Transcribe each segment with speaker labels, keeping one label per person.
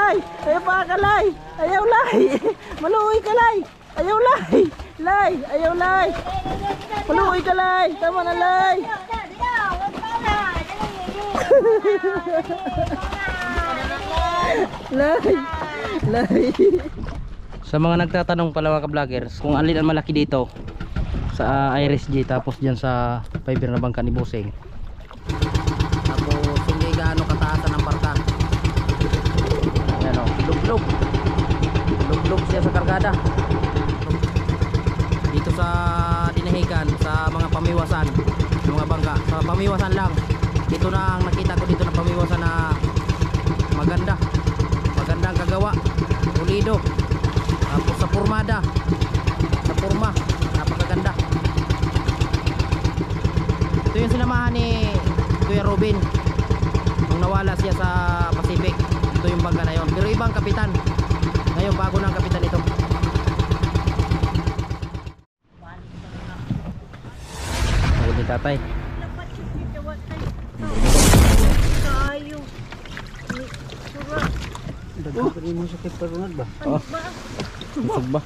Speaker 1: lay. Ayaw pa ka lay. Ayaw lay. Maluoy ka lay. Ayaw lay. Lay, ayaw lay. Maluoy ka lay. Tama na lay. Lay. Lay. Sa mga nagtatanong pala mga ka-vloggers kung alin ang malaki dito sa Iris G tapos dyan sa fiber na bangka ni Busing. Tapos hindi gaano kataasan ng parta. Ayan o, lug-lug. Lug-lug siya sa kargada. Dito sa dinahigan, sa mga pamiwasan, mga bangka, sa pamiwasan lang. Ito na ang nakita ko dito na pamiwasan na maganda. Magandang kagawa, pulido. Tapos sa pormada, sa porma, napakaganda. Ito yung sinamahan ni Kuya Robin nung nawala siya sa Pacific. Ito yung bangka na yun, pero ibang kapitan. Ngayon bago na ang kapitan ito. Huwag ni tatay. Dagdagan mo sa kiparunad ba? Oo. Busog ba?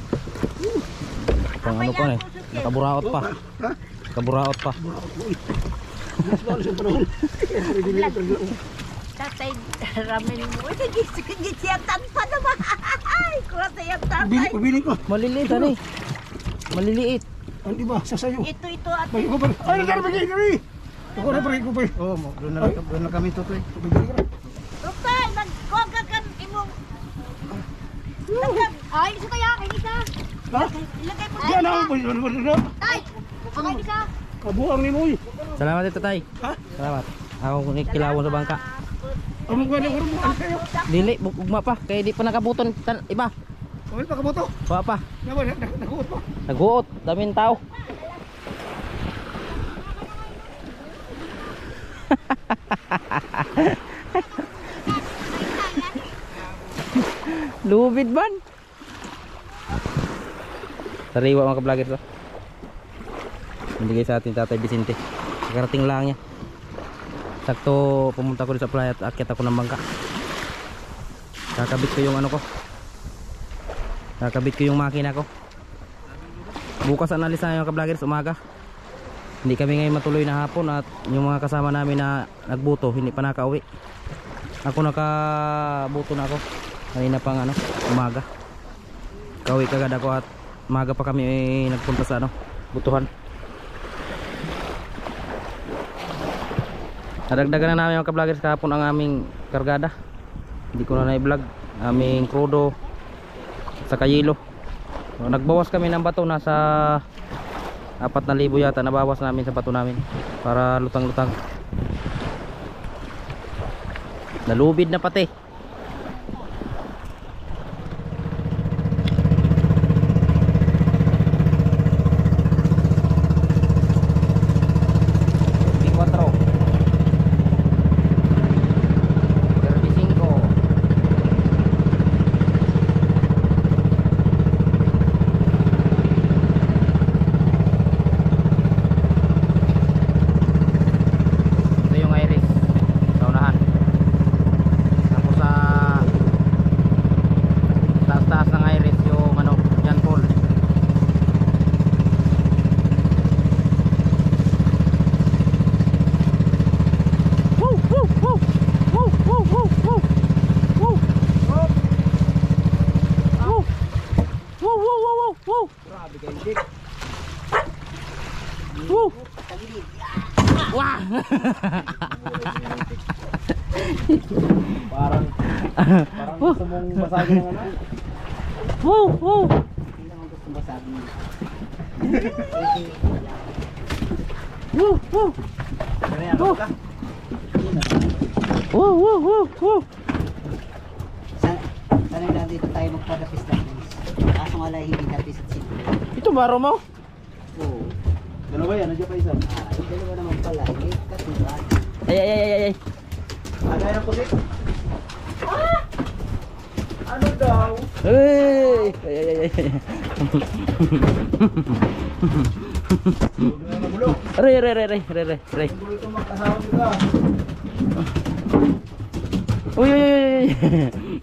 Speaker 1: Pang ano pa eh. Nakaburaot pa. Nakaburaot pa.
Speaker 2: Tatay, ramen mo. Gitsiyatan pa naman. Ay, kurasa yung tatay.
Speaker 3: Pabili ko.
Speaker 1: Maliliit ano eh. Maliliit.
Speaker 3: Ano ba? Sasayo.
Speaker 2: Ito at
Speaker 3: Bagi ko pa. Ay, nagkarbagay kami. Ako na pari ko pa. Oo, doon na kami tutoy.
Speaker 2: Rupay, nagkuha ka kan imong. Ay, isa kaya, kay Nisa.
Speaker 3: Ha?
Speaker 2: Ilagay mo
Speaker 3: Diyan ako.
Speaker 2: Tay, okay Nisa.
Speaker 3: Kabuang ni Moy.
Speaker 1: Salamat ito tay.
Speaker 3: Ha?
Speaker 1: Salamat. Ako kilawon sa bangka.
Speaker 3: Among ko na ko kayo.
Speaker 1: Dili, ugma pa. Kaya di pa nakabuton. Iba.
Speaker 3: Wala pa kaboto.
Speaker 1: Kuha pa.
Speaker 3: Nakuot pa.
Speaker 1: Naguot. Daming tao. Lubid ban. Sariwa mga ka-vlogger to. Binigay sa atin Tatay Vicente. Karating lang niya. Sakto pumunta ko sa playa at akyat ako ng bangka. Kakabit ko yung ano ko. Kakabit ko yung makina ko. Bukas analis na yung ka-vloggers umaga. Hindi kami ngayon matuloy na hapon at yung mga kasama namin na nagbuto hindi pa nakauwi. Ako nakabuto na ako. Kanina pang ano, umaga. Kauwi kagad ako at umaga pa kami nagpunta sa ano, butuhan. Nadagdagan na namin mga ka-vloggers kahapon ang aming kargada. Hindi ko na na-vlog. Aming krudo sa kayilo. Nagbawas kami ng bato, nasa 4,000 yata nabawas namin sa bato namin para lutang-lutang. Nalubid na pati.
Speaker 3: Parang gusto mong basagin ng ano?
Speaker 1: Wow, wow.
Speaker 3: Hindi naman gusto mong basagin.
Speaker 1: Wow, wow.
Speaker 3: Kaya ako ka?
Speaker 1: Wow, wow, wow, wow.
Speaker 4: Sanay na dito tayo magpadapis lang. Kaso nga lang hindi dapis at sito.
Speaker 1: Ito baro mo?
Speaker 4: Oo.
Speaker 3: Dalawa yan, nandiyan pa isa.
Speaker 4: Yung dalawa naman pala. Eh, katuwa.
Speaker 1: Ay, ay, ay, ay, ay.
Speaker 3: Agay ng puti. Ano daw?
Speaker 1: Ay, ay, ay, ay. Aray, aray, aray, aray, aray.
Speaker 3: Gulo itong magkasama nila.
Speaker 1: Uy, uy, uy, uy.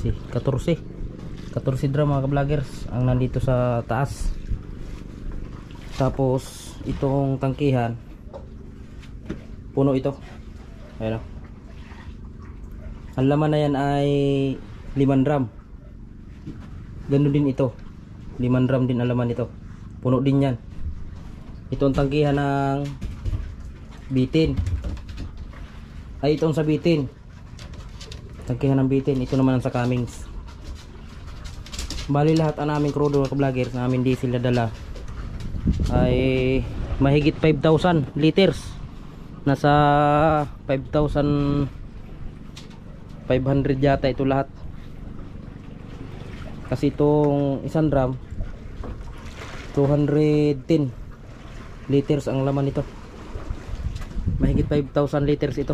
Speaker 1: 14 drum mga ka-vloggers ang nandito sa taas. Tapos itong tangkihan puno ito. Ayan o. Ang laman na yan ay 5 drum. Ganun din ito, 5 drum din ang laman nito. Puno din yan. Ito ang tangkihan ng bitin. Ay, itong sa bitin, tangkihan ng bitin. Ito naman ang sa Cummings. Bali lahat ang naming crudo mga ka-vloggers, na aming diesel na dala ay mahigit 5,000 liters. Nasa 5,500 yata ito lahat. Kasi itong isang drum 210 liters ang laman nito. Mahigit 5,000 liters ito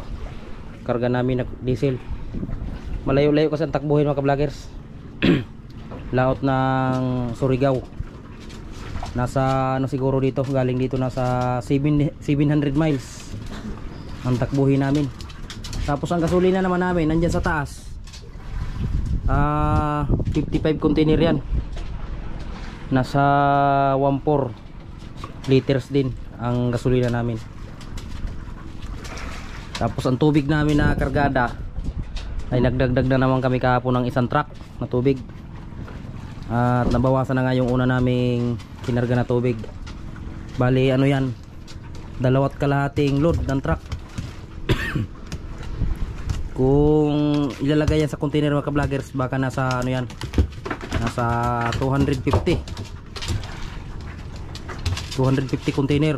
Speaker 1: karga namin na diesel. Malayo-layo kasi ang takbuhin mga ka-vloggers. Laot ng Surigao. Nasa ano siguro dito, galing dito nasa 700 miles ang takbuhin namin. Tapos ang gasolina naman namin nandyan sa taas, 55 container yan. Nasa 14 liters din ang gasolina namin. Tapos ang tubig namin na kargada ay nagdagdag na naman kami kahapon ng isang truck na tubig. At nabawasan na nga yung una naming kinarga na tubig. Bali ano yan, 2.5 load ng truck. Kung ilalagay yan sa container mga ka-vloggers, baka nasa ano yan, nasa 250 container.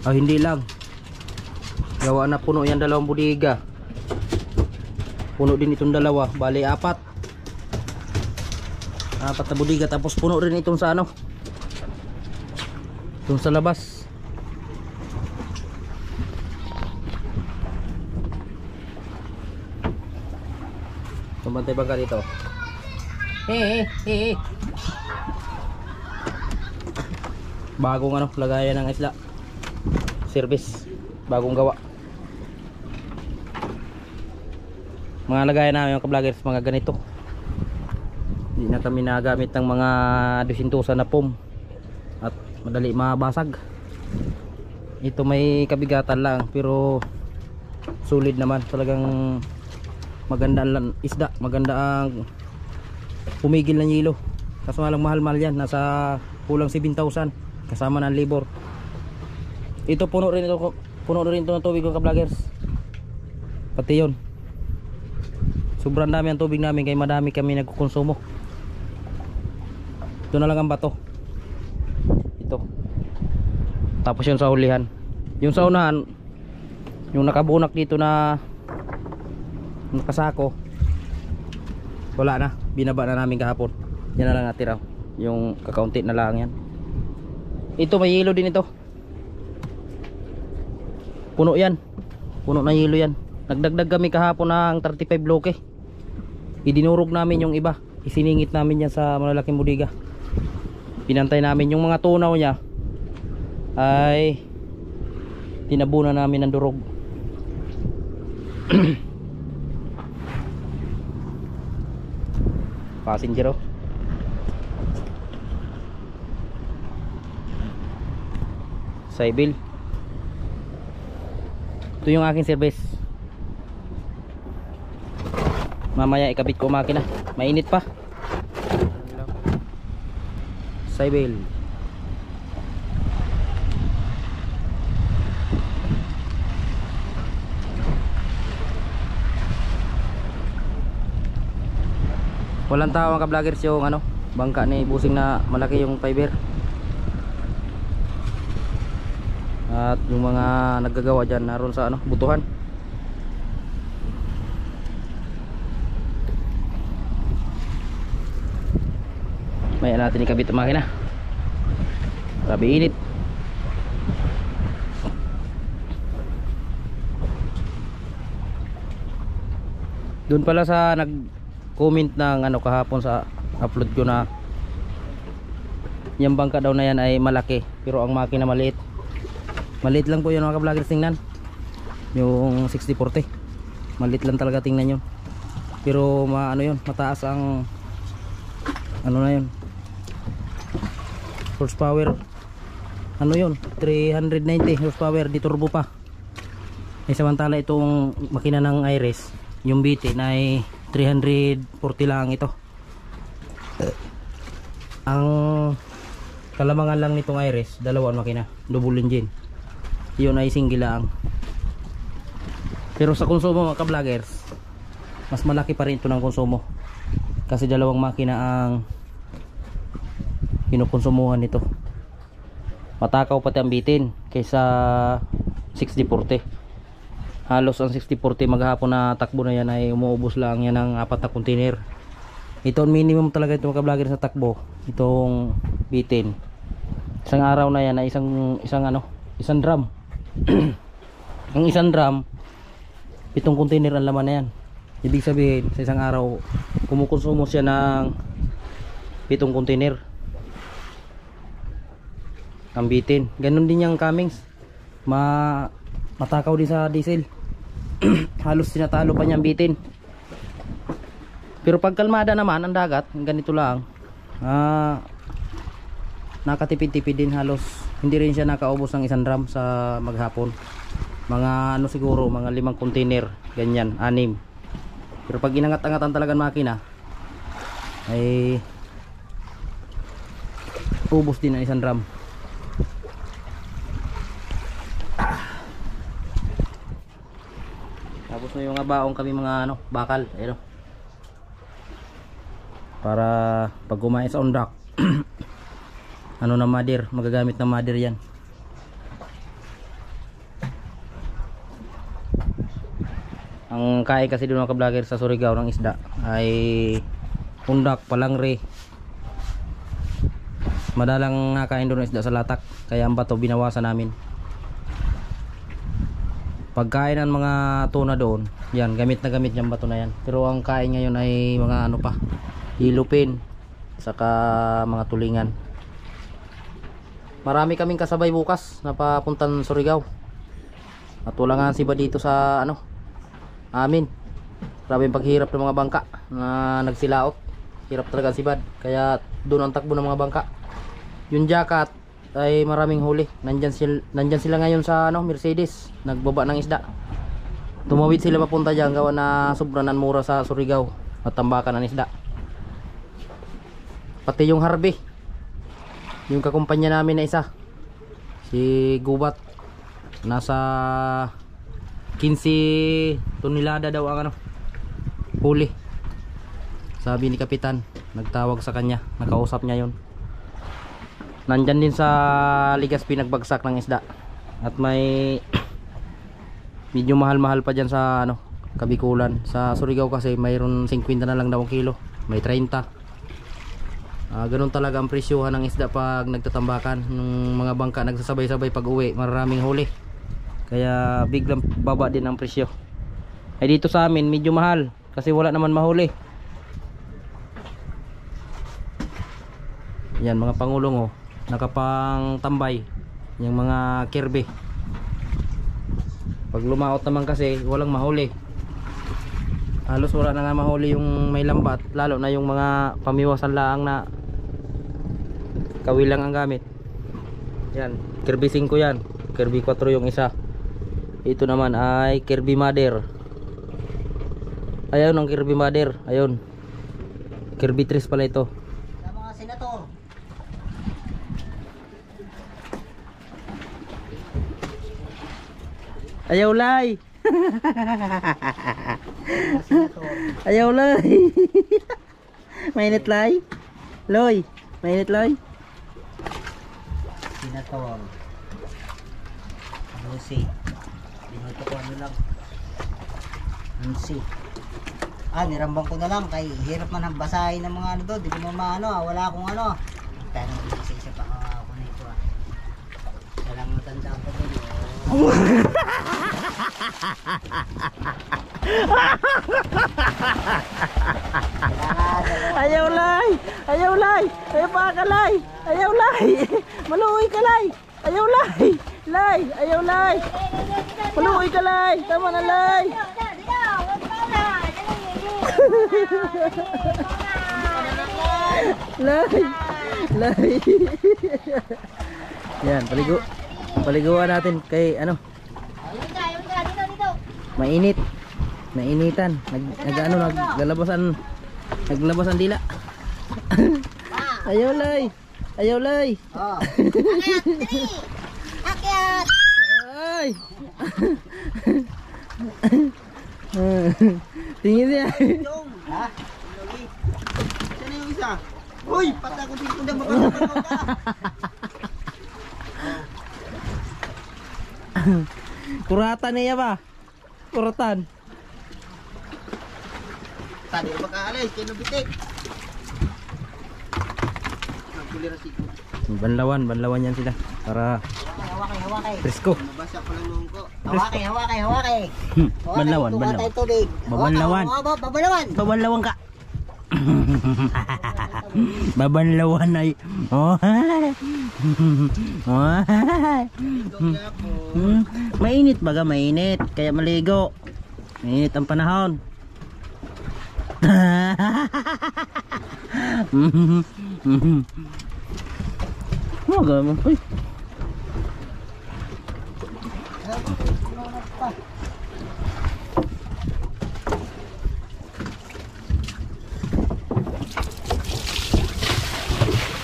Speaker 1: Hindi lang, gawa na puno yan 2 bodega. Puno din itong 2, bali 4 na bodega. Tapos puno rin itong sa ano, itong sa labas. Tumantay bangka dito. Bagong ano, lagayan ng isla. Service, bagong gawa. Mga lagayan namin mga ka-vloggers, mga ganito. Hindi na kami nagamit ng mga dusintusan na pom at madali mabasag. Ito may kabigatan lang pero solid naman. Talagang maganda ang isda, maganda ang pumigil ng yelo. Kaso nga lang mahal-mahal yan. Nasa kulang 7,000 kasama ng labor. Ito puno rin ito ng tubig mga ka-vloggers. Pati yun. Sobrang dami ang tubig namin kaya madami kami nagkukonsumo. Ito na lang ang bato. Ito. Tapos yung sa hulihan. Yung sa unahan, yung nakabunak dito na nakasako, wala na. Binaba na namin kahapon. Yan na lang natira. Yung kakaunti na lang yan. Ito may yelo din ito. Puno yan. Puno na yelo yan. Nagdagdag kami kahapon ng 35 bloke. Idinurog namin yung iba. Isiningit namin yan sa malalaking budiga. Pinantay namin yung mga tunaw niya ay tinabunan namin ng durog. Passenger oh. Saibil. Ito yung aking service. Mamaya ikabit ko makina. Mainit pa. Saibil. Walang tao mga ka-vloggers yung ano, bangka ni Busing na malaki yung fiber. At yung mga naggagawa dyan naroon sa ano, butuhan. Maya natin ikabit ang makina. Grabe init. Doon pala sa nag-comment ng ano kahapon sa upload ko na yung bangka daw na yan ay malaki pero ang makina maliit. Maliit lang po yun mga ka-vloggers, tingnan. Yung 6040. Maliit lang talaga, tingnan yun. Pero ano yun, mataas ang ano na yun, horsepower. Ano yun, 390 horsepower, di turbo pa. Eh samantala itong makina ng Iris, yung BT na ay 340 lang ito. Ang kalamangan lang nitong Iris, dalawang makina, double engine. Yun ay single lang. Pero sa konsumo mga ka-vloggers, mas malaki pa rin ito ng konsumo. Kasi dalawang makina ang kinukonsumuhan nito. Matakaw pati ang bitin kaysa 6040. Halos ang 6040 maghapon na takbo na yan ay umuubos lang yan ng 4 na container. Ito ang minimum talaga ito mga ka-vlogger sa takbo. Itong bitin. Isang araw na yan ay isang drum. Ang isang drum, 7 container ang laman na yan. Ibig sabihin sa isang araw kumukonsumo siya ng 7 container ang bitin. Ganon din yung Cummins, matakaw din sa diesel. Halos sinatalo pa niya ang bitin. Pero pag kalmada naman ang dagat, ganito lang, nakatipid-tipid din. Halos hindi rin siya nakaubos ng isang drum sa maghapon. Mga ano siguro, mga 5 container, ganyan, 6. Pero pag inangat-angatan talagang makina ay ubos din ang isang drum. Tapos na yung baong kami mga ano, bakal, ayun. Para pag kumain sa on dock ano na mother, magagamit na mother yan. Ang kain kasi doon mga ka-vlogger sa Surigao ng isda ay undak, palangre. Madalang nakain doon ng isda sa latak, kaya ang bato binawasan namin. Pagkain ng mga tuna doon, yan, gamit na gamit yung bato na yan. Pero ang kain ngayon ay mga ano pa, hilupin, saka mga tulingan. Marami kaming kasabay bukas na papuntan Surigao. At wala nga siba dito sa ano amin. Grabe yung paghirap ng mga bangka na nagsilaot. Hirap talaga sibad. Kaya doon ang takbo ng mga bangka. Yung jacket ay maraming huli. Nandyan sila ngayon sa ano, Mercedes. Nagbaba ng isda. Tumawid sila papunta dyan. Gawa na sobrang mura sa Surigao at tambakan ng isda. Pati yung Harvey, yung kakumpanya namin na isa, si Gubat, nasa 15 tonelada daw ang ano, huli. Sabi ni Kapitan, nagtawag sa kanya, nakausap niya yun. Nandyan din sa Legazpi nagbagsak ng isda. At may medyo mahal-mahal pa dyan sa ano, Kabikulan. Sa Surigao kasi mayroon 50 na lang daw ang kilo, may 30. Ganun talaga ang presyohan ng isda pag nagtatambakan. Yung mga bangka nagsasabay-sabay pag uwi, maraming huli, kaya biglang baba din ang presyo. Ay dito sa amin medyo mahal kasi wala naman mahuli. Yan mga pangulong, oh, nakapang tambay yung mga Kirby. Pag lumaot naman kasi walang mahuli, halos wala na nga mahuli yung may lambat, lalo na yung mga pamiwasan laang na kawilang ang gamit. Yan, Kirby 5 yan, Kirby 4 yung isa. Ito naman ay Kirby Mother. Ayun ang Kirby Mother, ayun. Kirby 3 pala ito.
Speaker 4: Sa mga senator.
Speaker 1: Ayaw lay.
Speaker 4: Mga senator.
Speaker 1: Ayaw lay. Mainit lay. Loy, mainit loy.
Speaker 4: Senator. Lucy. Binuto ko ano lang. Lucy. Nirambang ko na lang kay hirap man ang basahin ng mga ano doon. Di ko naman ano, wala akong ano. Tayo nang isa-isa pa ako na ito ah. Walang matandaan ko doon.
Speaker 1: Ayaw lay. Ayaw lay. Ayaw pa ka lay. Ayaw lay. Maluoy ka lay. Ayaw lay. Lay, ayaw lay. Maluoy ka lay. Tama na lay. Lay. Lay. Yan, paliguan natin kay ano. Mainit. Mainitan. Naglabas ang dila. Ayaw lay. Ayaw lay.
Speaker 4: Oh.
Speaker 2: Akyat!
Speaker 1: Ay. Tingin niya.
Speaker 4: Ha? Sino yung isa? Uy! Pata ko dito na mapapagaw ka!
Speaker 1: Kuratan niya ba? Kuratan.
Speaker 4: Tadi ba kaalis? Kinubitik! Nagkulirasiko.
Speaker 1: Banlawan yan sila para
Speaker 4: Hawakay.
Speaker 1: presko.
Speaker 4: Mabasa pa lang nung ko. Hawakay.
Speaker 1: Banlawan.
Speaker 4: Tubig.
Speaker 1: Babanlawan.
Speaker 4: Babanlawan.
Speaker 1: Babanlawan ka. Babanlawan ay. Oh. Mainit baga, mainit. Kaya maligo. Mainit ang panahon. Mga mo. Uy.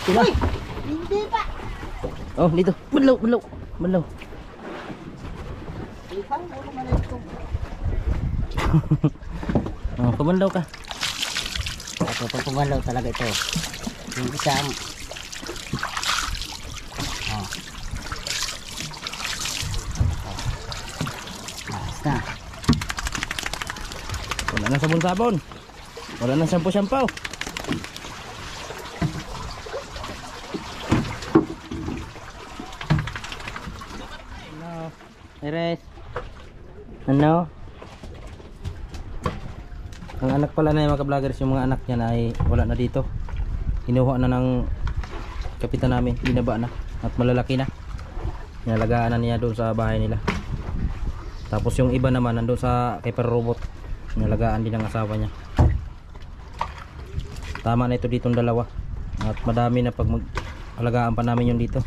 Speaker 1: Diba?
Speaker 2: Hindi pa!
Speaker 1: Oh, dito. Banlaw. Oh, kumandaw ka.
Speaker 4: Pag pumalaw talaga ito. Yung isang na.
Speaker 1: Wala na sabon-sabon. Wala na shampoo-shampoo. Hello. Iris. Ano? Ang anak pala na yung mga vloggers, yung mga anak niya na ay wala na dito. Kinuha na ng kapitan namin, binaba na at malalaki na. Nilalagaan na niya doon sa bahay nila. Tapos yung iba naman nandoon sa Keeper Robot, nilalagaan din ng asawa niya. Tama na ito ditong dalawa. At madami na pag mag-alagaan pa namin yung dito.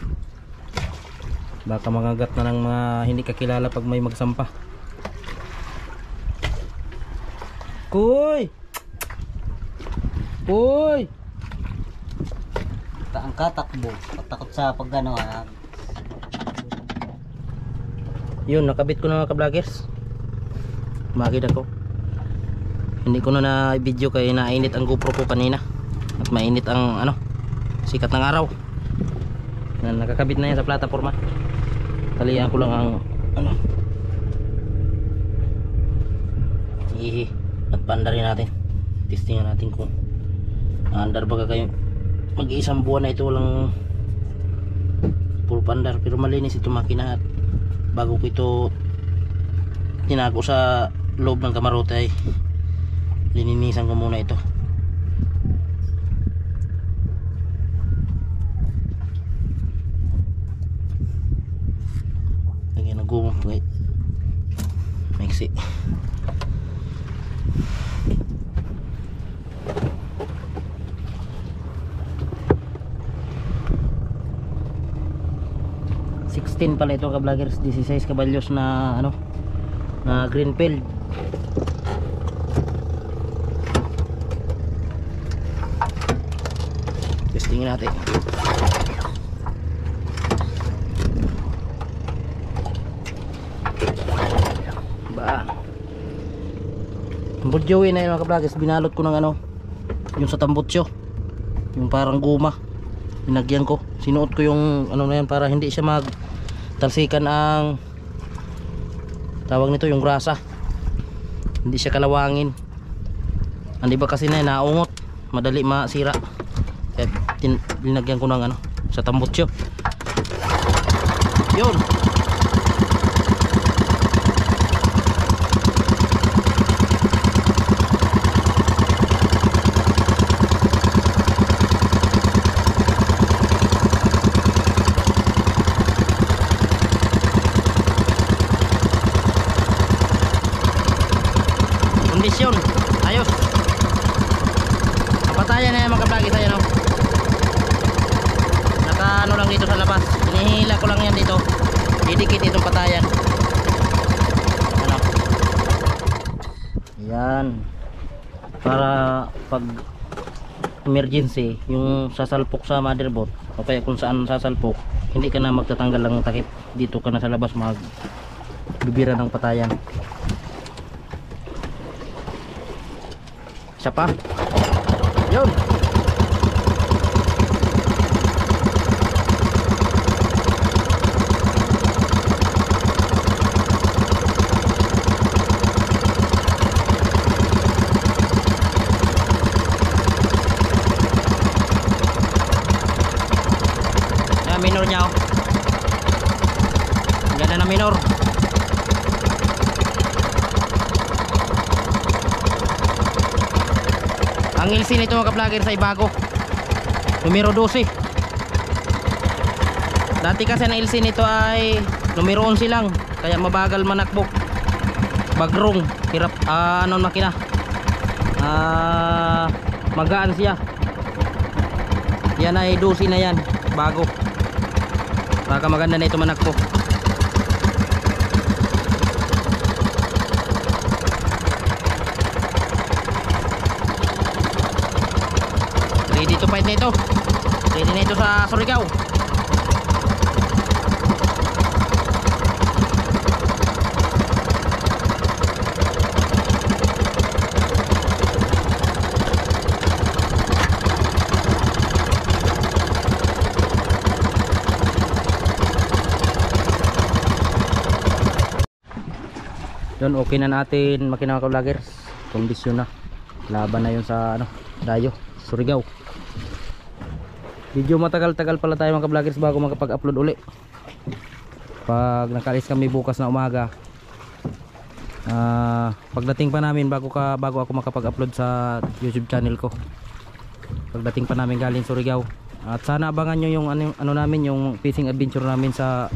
Speaker 1: Baka mangagat na ng mga hindi kakilala pag may magsampa. Kuy! Kuy!
Speaker 4: ang katakbo. Takot sa pagano
Speaker 1: Yun, nakabit ko na mga ka-vloggers. Makita ko. Hindi ko na na-video kaya nainit ang GoPro ko kanina. At mainit ang sikat ng araw. Nakakabit na yan sa plataforma. Talian ko lang ang ihi at pandarin natin. Testingan natin kung andar baga kayo. Mag-iisang buwan na ito walang full pandar, pero malinis ito makina. At bago ko ito tinago sa loob ng kamarote ay lininisan ko muna ito. Lagyan ng gumong maiksi. Pala ito ka-vloggers, 16 kabalyos na na Greenfield. Testingin natin. Ba. Budyowi na yun mga ka-vloggers, binalot ko ng yung sa tambutso. Yung parang guma. Binagyan ko. Sinuot ko yung na yan para hindi siya talsikan ang tawag nito, yung grasa, hindi siya kalawangin. Hindi ba kasi naungot, madali masira, kaya linagyan ko ng sa tambutso. Yun, kondisyon ayos. Napatayan na yan mga ka-vloggers. Ayan naka lang dito sa labas, hinihila ko lang yan dito, didikit itong patayan. Yan para pag emergency yung sasalpok sa motherboard o kaya kung saan sasalpok, hindi ka na magtatanggal ng takip, dito ka na sa labas magbibira ng patayan. Isa pa. Yun. Yan, minor niya ganda na minor. Ang LC nito mga ka-vloggers ay bago, numero 12. Dati kasi ang LC nito ay numero 11 lang, kaya mabagal manakbo, bagrong, hirap makina, magaan siya. Yan ay 12 na yan, bago, baka maganda na ito manakbo. Ready to fight na ito. Ready na ito sa Surigao. Yun, okay na natin makina mga ka-vloggers. Kondisyon na. Laban na yun sa Dayo, Surigao. Video matagal-tagal pala tayo mga ka-vloggers bago makapag-upload uli. Pag nakalis kami bukas na umaga, pagdating pa namin bago ako makapag-upload sa YouTube channel ko, pagdating pa namin galing Surigao. At sana abangan nyo yung namin, yung fishing adventure namin sa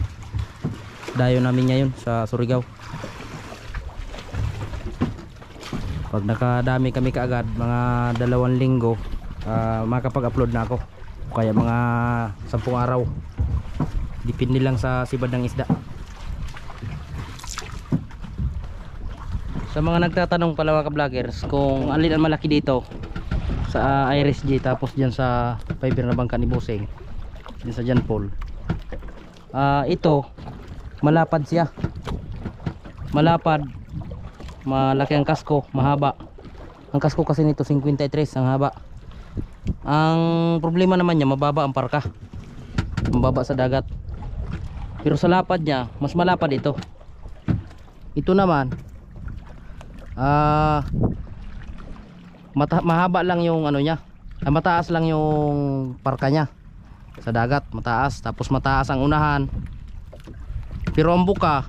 Speaker 1: dayo namin ngayon sa Surigao. Pag nakadami kami kaagad, mga 2 linggo, makapag-upload na ako. Kaya mga 10 araw, depende lang sa sibad ng isda. Sa mga nagtatanong pala mga ka-vloggers kung alin ang malaki dito sa Iris G, tapos dyan sa fiber na bangka ni Boseng, dyan sa John Paul. Ito malapad siya, malapad, malaki ang kasko, mahaba ang kasko kasi nito, 53 ang haba. Ang problema naman niya, mababa ang parka, mababa sa dagat. Pero sa lapad niya, mas malapad ito. Ito naman mahaba lang yung ano niya, mataas lang yung parka niya sa dagat, mataas, tapos mataas ang unahan. Pero ang buka,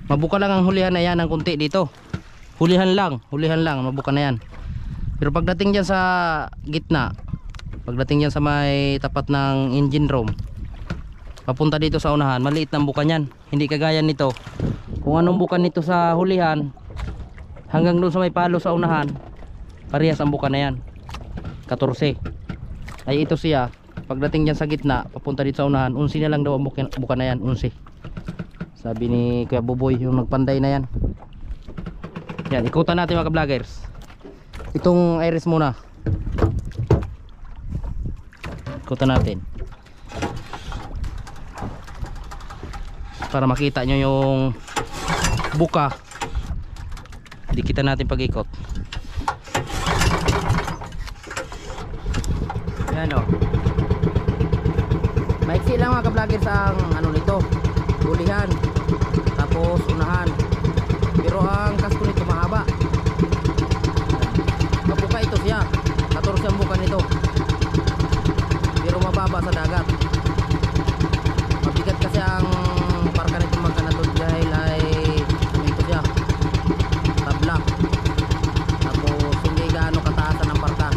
Speaker 1: mabuka lang ang hulihan na yan ng kunti dito. Hulihan lang, mabuka na yan. Pero pagdating dyan sa gitna, pagdating dyan sa may tapat ng engine room, papunta dito sa unahan, maliit ng buka niyan. Hindi kagaya nito. Kung anong buka nito sa hulihan, hanggang doon sa may palo sa unahan, parehas ang buka na yan, 14. Ay ito siya, pagdating dyan sa gitna, papunta dito sa unahan, 11 na lang daw ang buka na yan, 11. Sabi ni Kuya Buboy, yung nagpanday na yan. Yan, ikutan natin mga ka-vloggers. Itong Iris muna, ikutan natin para makita nyo yung buka. Dikitan natin pag-ikot. Yan o, maiksi lang mga ka-vloggers ang ano nito, hulihan, tapos unahan. Pero ang kasko nito mahaba, mabuka ito siya, 14 ang buka nito, pero mababa sa dagat. Mabigat kasi ang parka nito magkanatod dahil ay ito siya, tabla, tapos hindi gaano kataasan ang parka.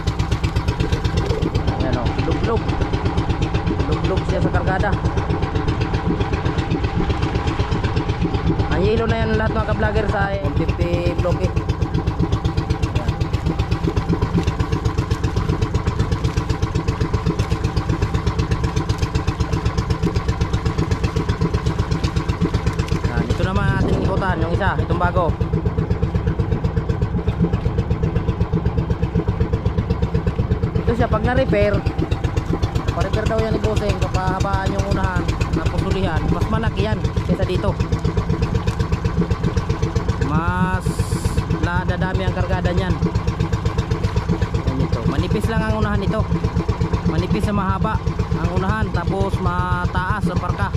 Speaker 1: Ayan o, luglog siya sa kargada. Ang yelo na yan lahat mga ka-vlogger sa 50 bloke. Ito naman ating ikutan, yung isa, itong bago. Ito siya, pag na-repair, pa-repair daw yan ni Boseng, kapahabaan yung unahan, napusulihan, mas malaki yan kaysa dito. Mas dadami ang kargada niyan. Yan ito. Manipis lang ang unahan nito. Manipis sa mahaba ang unahan, tapos mataas ang parka.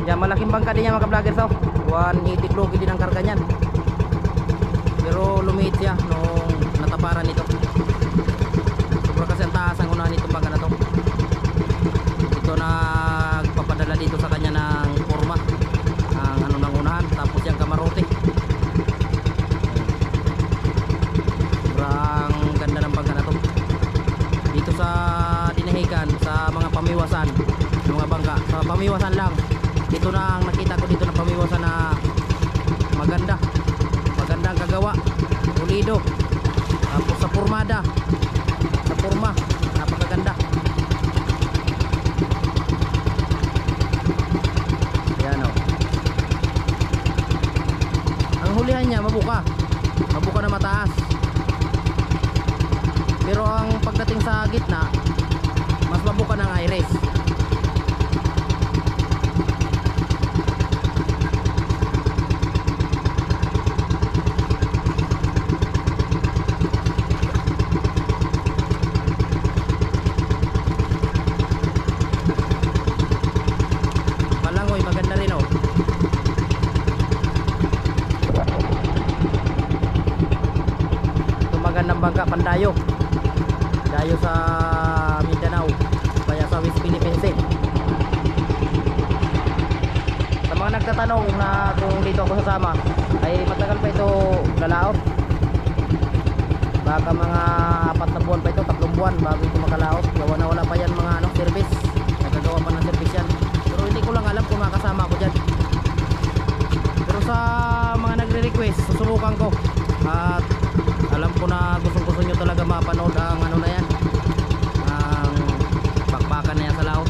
Speaker 1: Yan, malaking bangka din yan mga ka-vloggers. 180 kg din ang karga niyan. Pero lumiit siya nung nataparan nito. Sobra kasi ang taas ang unahan nitong bangka na to. Ito nagpapadala dito sa kanya ng forma, ang ano ng unahan, tapos yung kamarote. Sobrang ganda ng bangka na to. Dito sa dinahigan, sa mga pamiwasan ng mga bangka, sa pamiwasan lang, ito na ang nakita ko dito na pamiwasan na maganda, magandang kagawa, pulido. Tapos sa formada, sa forma, napakaganda. Yan o, ang hulihan niya mabuka na mataas, pero ang pagdating sa gitna, mas mabuka ng Iris. Malangoy, maganda rin oh. Ito magandang bangka, Pandayo. Dayo sa Mindanao, kaya sa West Philippines eh. Sa mga nagtatanong na kung dito ako sasama, ay matagal pa ito lalaot. Baka mga 4 na buwan pa ito, 3 buwan bago ito makalaot. Gawa na wala pa yan mga service, nagagawa pa ng service yan. Pero hindi ko lang alam kung makasama ako dyan. Pero sa mga nagre-request, susubukan ko. At alam ko na gusto nyo talaga mapanood ang ano na yan, ang bakbakan na yan sa laot.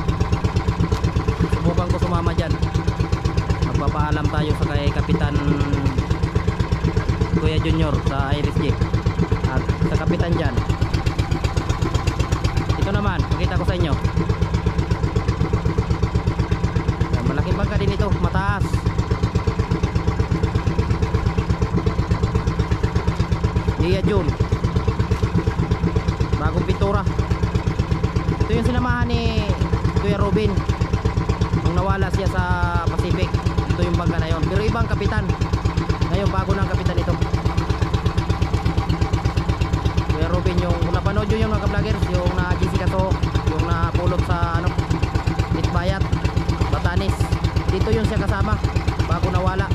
Speaker 1: Subukan ko sumama dyan. Magpapa nagpapaalam tayo sa kay Kapitan Kuya Junior sa Iris Jeep at sa Kapitan dyan. Ito naman, pakita ko sa inyo. Yan, malaking bangka din ito, mataas. Iya June, bagong pintura. Ito yung sinamahan ni Kuya Robin nung nawala siya sa Pacific. Ito yung bangka na yon, pero ibang kapitan. Ngayon bago na ang kapitan ito, Kuya Robin. Yung kung napanood nyo yung mga vloggers, yung na GC Kaso, yung napulot sa ano, Itbayat, Batanes, dito yung siya kasama bago nawala.